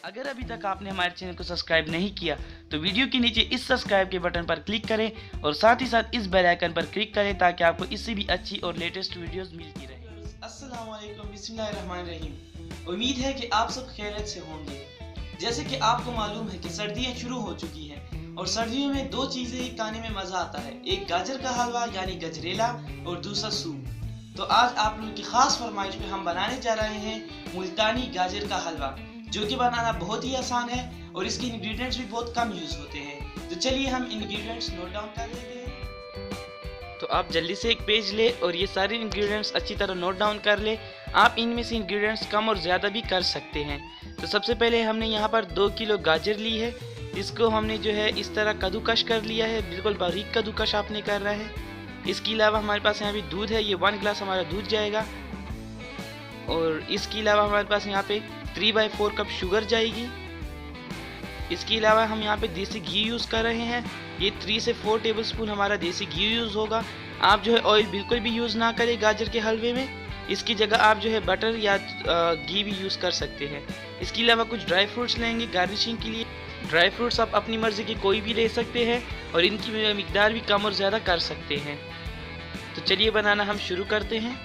अगर अभी तक आपने हमारे चैनल को सब्सक्राइब नहीं किया तो वीडियो के नीचे इस सब्सक्राइब के बटन पर क्लिक करें और साथ ही साथ इस बेल आइकन पर क्लिक करें ताकि आपको इससे भी अच्छी और लेटेस्ट वीडियोस मिलती रहे। अस्सलाम वालेकुम, बिस्मिल्लाहिर्रहमानिर्रहीम। उम्मीद है कि आप सब खैरियत से होंगे। जैसे कि आपको मालूम है कि सर्दियाँ शुरू हो चुकी हैं और सर्दियों में दो चीज़ें खाने में मज़ा आता है, एक गाजर का हलवा यानी गजरेला और दूसरा सूप। तो आज आप लोगों की खास फरमाइश पे हम बनाने जा रहे हैं मुल्तानी गाजर का हलवा, जो कि बनाना बहुत ही आसान है और इसके इंग्रेडिएंट्स भी बहुत कम यूज़ होते हैं। तो चलिए हम इंग्रेडिएंट्स नोट डाउन कर लेते हैं। तो आप जल्दी से एक पेज ले और ये सारे इंग्रेडिएंट्स अच्छी तरह नोट डाउन कर ले। आप इनमें से इंग्रेडिएंट्स कम और ज़्यादा भी कर सकते हैं। तो सबसे पहले हमने यहाँ पर 2 किलो गाजर ली है। इसको हमने जो है इस तरह कद्दूकश कर लिया है, बिल्कुल बारीक कद्दूकश आपने कर रहा है। इसके अलावा हमारे पास यहाँ भी दूध है, ये 1 गिलास हमारा दूध जाएगा। और इसके अलावा हमारे पास यहाँ पे 3/4 कप शुगर जाएगी। इसके अलावा हम यहाँ पे देसी घी यूज़ कर रहे हैं, ये 3 से 4 टेबलस्पून हमारा देसी घी यूज़ होगा। आप जो है ऑयल बिल्कुल भी यूज़ ना करें गाजर के हलवे में, इसकी जगह आप जो है बटर या घी भी यूज़ कर सकते हैं। इसके अलावा कुछ ड्राई फ्रूट्स लेंगे गार्निशिंग के लिए। ड्राई फ्रूट्स आप अपनी मर्ज़ी की कोई भी ले सकते हैं और इनकी मिकदार भी कम और ज़्यादा कर सकते हैं। तो चलिए बनाना हम शुरू करते हैं।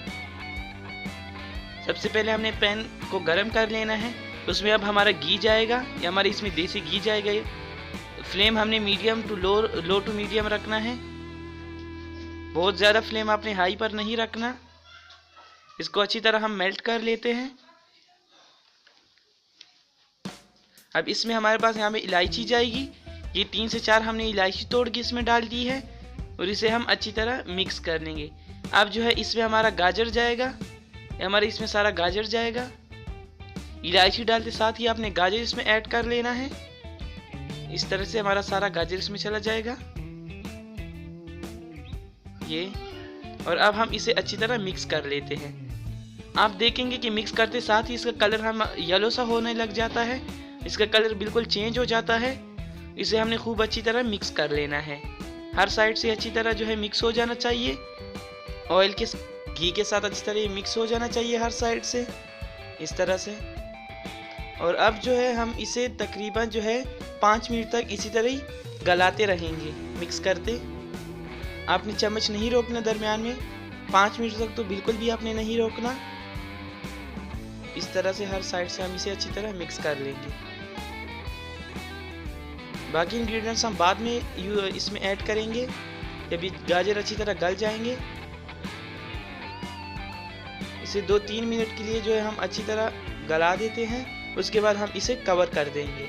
सबसे पहले हमने पैन को गरम कर लेना है, उसमें अब हमारा घी जाएगा, या हमारे इसमें देसी घी जाएगा। ये फ्लेम हमने medium to low to medium रखना है, बहुत ज़्यादा फ्लेम आपने हाई पर नहीं रखना। इसको अच्छी तरह हम मेल्ट कर लेते हैं। अब इसमें हमारे पास यहाँ पे इलायची जाएगी, ये 3 से 4 हमने इलायची तोड़ के इसमें डाल दी है और इसे हम अच्छी तरह मिक्स कर लेंगे। अब जो है इसमें हमारा गाजर जाएगा, हमारे इसमें सारा गाजर जाएगा। इलायची डालते साथ ही आपने गाजर इसमें ऐड कर लेना है। इस तरह से हमारा सारा गाजर इसमें चला जाएगा ये। और अब हम इसे अच्छी तरह मिक्स कर लेते हैं। आप देखेंगे कि मिक्स करते साथ ही इसका कलर हम येलो सा होने लग जाता है, इसका कलर बिल्कुल चेंज हो जाता है। इसे हमने खूब अच्छी तरह मिक्स कर लेना है, हर साइड से अच्छी तरह जो है मिक्स हो जाना चाहिए। ऑयल के घी के साथ अच्छी तरह ये मिक्स हो जाना चाहिए हर साइड से, इस तरह से। और अब जो है हम इसे तकरीबन जो है 5 मिनट तक इसी तरह ही गलाते रहेंगे मिक्स करते। आपने चम्मच नहीं रोकना दरमियान में, 5 मिनट तक तो बिल्कुल भी आपने नहीं रोकना। इस तरह से हर साइड से हम इसे अच्छी तरह मिक्स कर लेंगे। बाकी इंग्रेडिएंट्स हम बाद में इसमें ऐड करेंगे जब गाजर अच्छी तरह गल जाएंगे। इसे 2-3 मिनट के लिए जो है हम अच्छी तरह गला देते हैं, उसके बाद हम इसे कवर कर देंगे।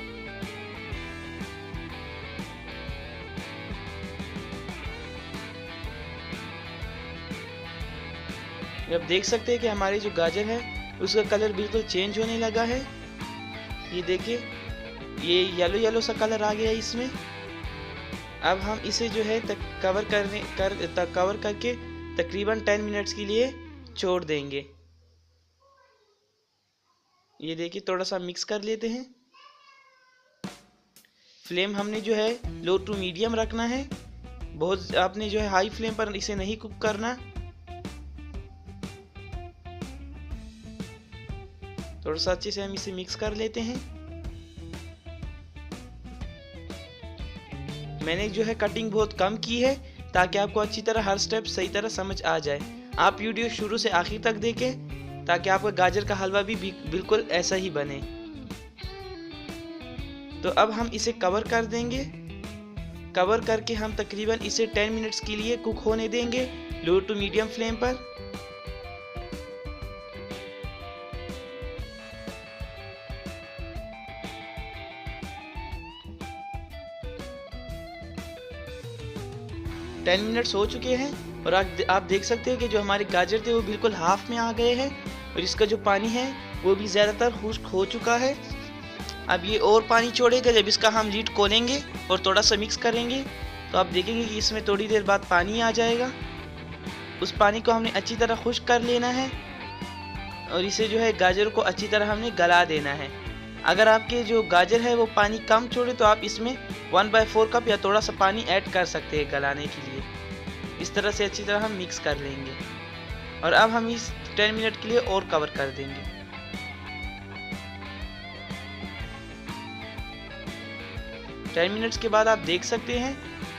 अब देख सकते हैं कि हमारी जो गाजर है उसका कलर बिल्कुल चेंज होने लगा है। ये देखिए, ये येलो येलो सा कलर आ गया है इसमें। अब हम इसे जो है कवर करके तकरीबन 10 मिनट्स के लिए छोड़ देंगे। ये देखिए, थोड़ा सा मिक्स कर लेते हैं। फ्लेम हमने जो है लो टू मीडियम रखना है, बहुत आपने जो है हाई फ्लेम पर इसे नहीं कुक करना। थोड़ा सा अच्छे से हम इसे मिक्स कर लेते हैं। मैंने जो है कटिंग बहुत कम की है ताकि आपको अच्छी तरह हर स्टेप सही तरह समझ आ जाए। आप वीडियो शुरू से आखिर तक देखें ताकि आपका गाजर का हलवा भी बिल्कुल ऐसा ही बने। तो अब हम इसे कवर कर देंगे। कवर करके हम तकरीबन इसे 10 मिनट्स के लिए कुक होने देंगे लो टू मीडियम फ्लेम पर। टेन मिनट्स हो चुके हैं और आप देख सकते हैं कि जो हमारे गाजर थे वो बिल्कुल हाफ में आ गए हैं और इसका जो पानी है वो भी ज़्यादातर खुश्क हो चुका है। अब ये और पानी छोड़ेगा जब इसका हम लीड खोलेंगे और थोड़ा सा मिक्स करेंगे तो आप देखेंगे कि इसमें थोड़ी देर बाद पानी आ जाएगा। उस पानी को हमने अच्छी तरह खुश्क कर लेना है और इसे जो है गाजर को अच्छी तरह हमने गला देना है। अगर आपके जो गाजर है वो पानी कम छोड़े तो आप इसमें 1/4 कप या थोड़ा सा पानी ऐड कर सकते हैं गलाने के लिए। इस तरह से अच्छी तरह हम मिक्स कर लेंगे और अब हम इस 10 मिनट के लिए और कवर कर देंगे। 10 मिनट्स के बाद आप देख सकते हैं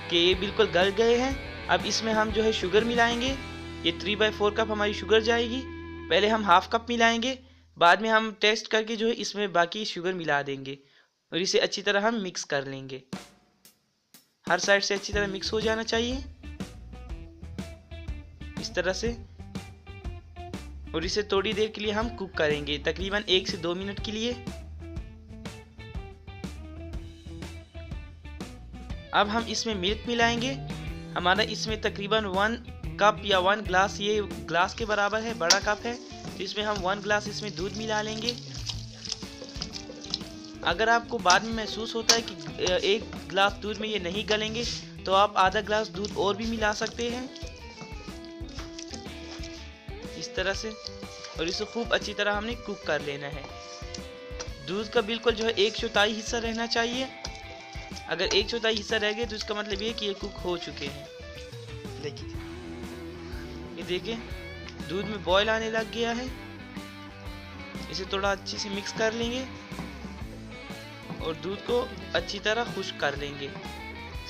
कि ये बिल्कुल गल गए हैं। अब इसमें हम जो है शुगर मिलाएंगे। ये 3/4 कप हमारी शुगर जाएगी। पहले हम हाफ कप मिलाएंगे, बाद में हम टेस्ट करके जो है इसमें बाकी शुगर मिला देंगे और इसे अच्छी तरह हम मिक्स कर लेंगे। हर साइड से अच्छी तरह मिक्स हो जाना चाहिए इस तरह से, और इसे थोड़ी देर के लिए हम कुक करेंगे, तकरीबन 1 से 2 मिनट के लिए। अब हम इसमें मिल्क मिलाएंगे। हमारा इसमें तकरीबन 1 कप या 1 ग्लास, ये ग्लास के बराबर है, बड़ा कप है, तो इसमें हम 1 ग्लास इसमें दूध मिला लेंगे। अगर आपको बाद में महसूस होता है कि 1 ग्लास दूध में ये नहीं गलेंगे तो आप आधा ग्लास दूध और भी मिला सकते हैं इस तरह से, और इसे खूब अच्छी तरह हमने कुक कर लेना है। दूध का बिल्कुल जो है 1/4 हिस्सा रहना चाहिए। अगर 1/4 हिस्सा रह गए तो इसका मतलब ये कि ये कुक हो चुके हैं। देखिए, ये देखिए दूध में बॉयल आने लग गया है। इसे थोड़ा अच्छे से मिक्स कर लेंगे और दूध को अच्छी तरह खुश्क कर लेंगे।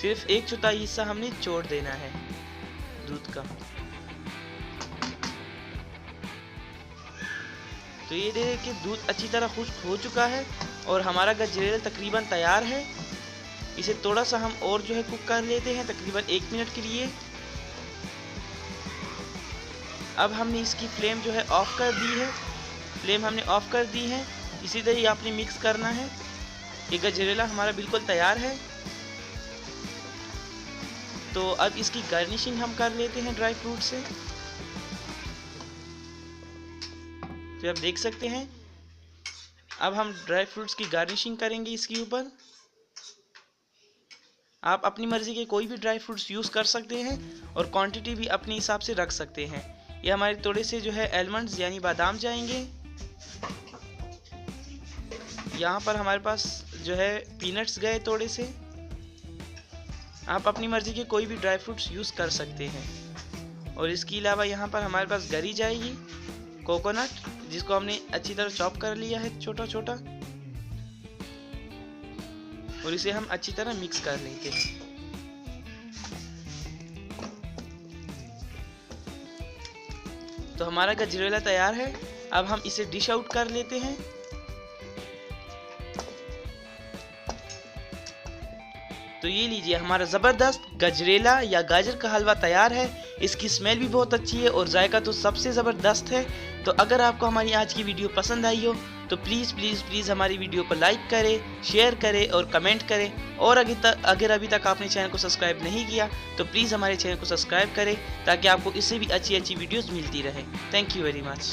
सिर्फ 1/4 हिस्सा हमने छोड़ देना है दूध का। तो ये देखिए दूध अच्छी तरह खुश्क हो चुका है और हमारा गजरेला तकरीबन तैयार है। इसे थोड़ा सा हम और जो है कुक कर लेते हैं, तकरीबन 1 मिनट के लिए। अब हमने इसकी फ्लेम जो है ऑफ कर दी है, फ्लेम हमने ऑफ कर दी है। इसी तरह ही आपने मिक्स करना है। ये गजरेला हमारा बिल्कुल तैयार है। तो अब इसकी गार्निशिंग हम कर लेते हैं ड्राई फ्रूट से। तो आप देख सकते हैं, अब हम ड्राई फ्रूट्स की गार्निशिंग करेंगे इसके ऊपर। आप अपनी मर्ज़ी के कोई भी ड्राई फ्रूट्स यूज़ कर सकते हैं और क्वांटिटी भी अपने हिसाब से रख सकते हैं। ये हमारे थोड़े से जो है आलमंड्स यानी बादाम जाएंगे। यहाँ पर हमारे पास जो है पीनट्स गए थोड़े से। आप अपनी मर्ज़ी के कोई भी ड्राई फ्रूट्स यूज़ कर सकते हैं। और इसके अलावा यहाँ पर हमारे पास गरी जाएगी, कोकोनट, जिसको हमने अच्छी तरह चॉप कर लिया है छोटा छोटा, और इसे हम अच्छी तरह मिक्स कर लेंगे। तो हमारा गजरेला तैयार है। अब हम इसे डिश आउट कर लेते हैं। तो ये लीजिए, हमारा ज़बरदस्त गजरेला या गाजर का हलवा तैयार है। इसकी स्मेल भी बहुत अच्छी है और जायका तो सबसे ज़बरदस्त है। तो अगर आपको हमारी आज की वीडियो पसंद आई हो तो प्लीज़ प्लीज़ प्लीज़ हमारी वीडियो को लाइक करें, शेयर करें और कमेंट करें। और अगर अभी तक आपने चैनल को सब्सक्राइब नहीं किया तो प्लीज़ हमारे चैनल को सब्सक्राइब करें ताकि आपको इससे भी अच्छी अच्छी वीडियोज़ मिलती रहे। Thank you very much.